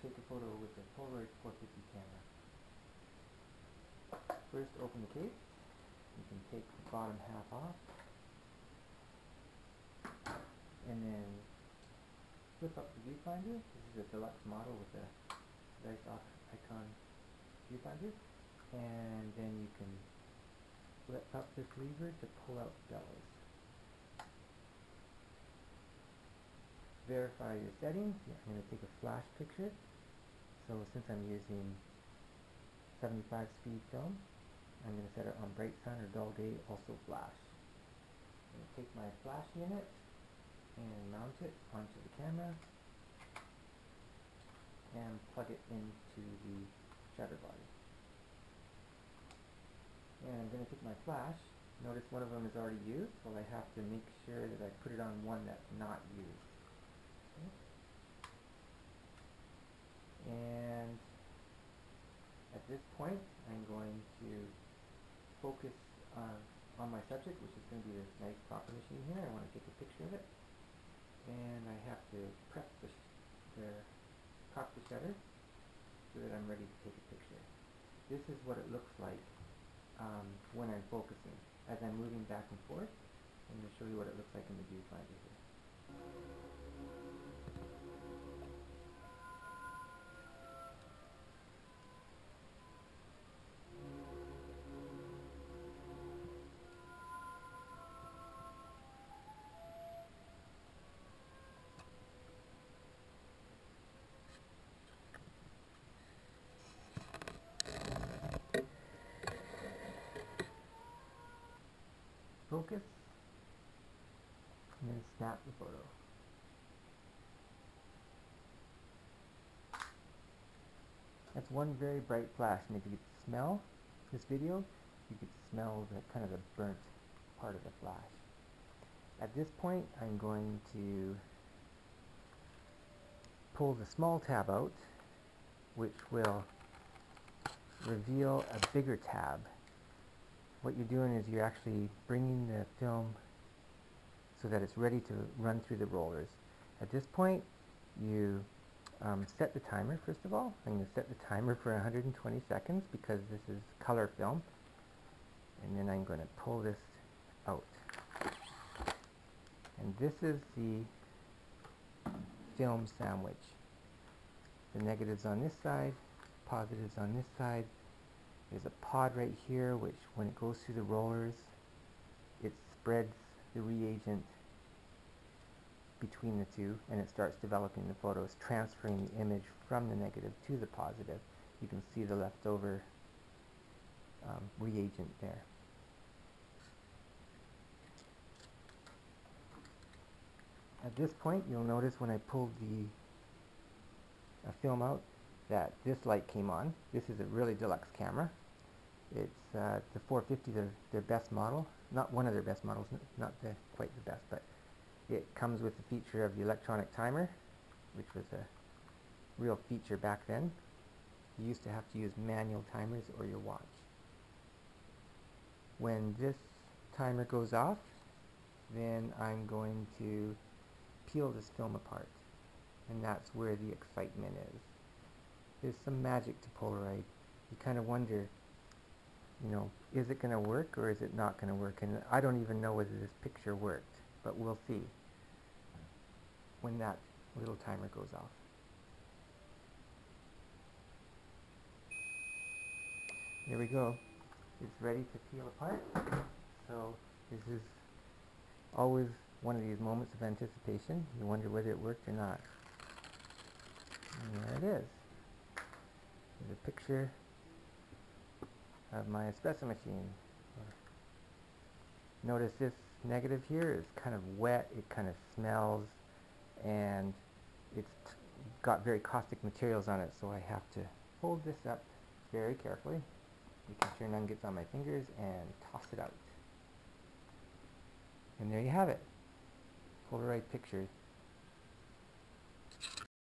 take a photo with the Polaroid 450 camera. First, open the case. You can take the bottom half off, and then flip up the viewfinder. This is a deluxe model with a nice icon viewfinder, and then you can flip up this lever to pull out bellows. Verify your settings. I'm going to take a flash picture. So since I'm using 75 speed film, I'm going to set it on bright sun or dull day, also flash. I'm going to take my flash unit and mount it onto the camera and plug it into the shutter body. And I'm going to take my flash. Notice one of them is already used, so I have to make sure that I put it on one that's not used. Okay. And at this point, I'm going to focus on my subject, which is going to be this nice copper machine here. I want to take a picture of it. And I have to press cock the shutter so that I'm ready to take a picture. This is what it looks like when I'm focusing. As I'm moving back and forth, I'm going to show you what it looks like in the viewfinder here. Focus, and then snap the photo. That's one very bright flash, and if you could smell this video, you could smell the kind of the burnt part of the flash. At this point, I'm going to pull the small tab out, which will reveal a bigger tab. What you're doing is you're actually bringing the film so that it's ready to run through the rollers. At this point, you set the timer first of all. I'm going to set the timer for 120 seconds because this is color film. And then I'm going to pull this out. And this is the film sandwich. The negatives on this side, positives on this side. There's a pod right here which, when it goes through the rollers, it spreads the reagent between the two and it starts developing the photos, transferring the image from the negative to the positive. You can see the leftover reagent there. At this point, you'll notice when I pulled the film out that this light came on. This is a really deluxe camera. It's the 450, their best model. Not one of their best models, not quite the best, but it comes with the feature of the electronic timer, which was a real feature back then. You used to have to use manual timers or your watch. When this timer goes off, then I'm going to peel this film apart, and that's where the excitement is. There's some magic to Polaroid. You kind of wonder, you know, is it going to work or is it not going to work? And I don't even know whether this picture worked, but we'll see when that little timer goes off. There we go. It's ready to peel apart. So this is always one of these moments of anticipation. You wonder whether it worked or not. And there it is. There's a picture of my espresso machine. Notice this negative here is kind of wet, it kind of smells, and it's got very caustic materials on it, so I have to hold this up very carefully, making sure none gets on my fingers, and toss it out. And there you have it. Polaroid pictures.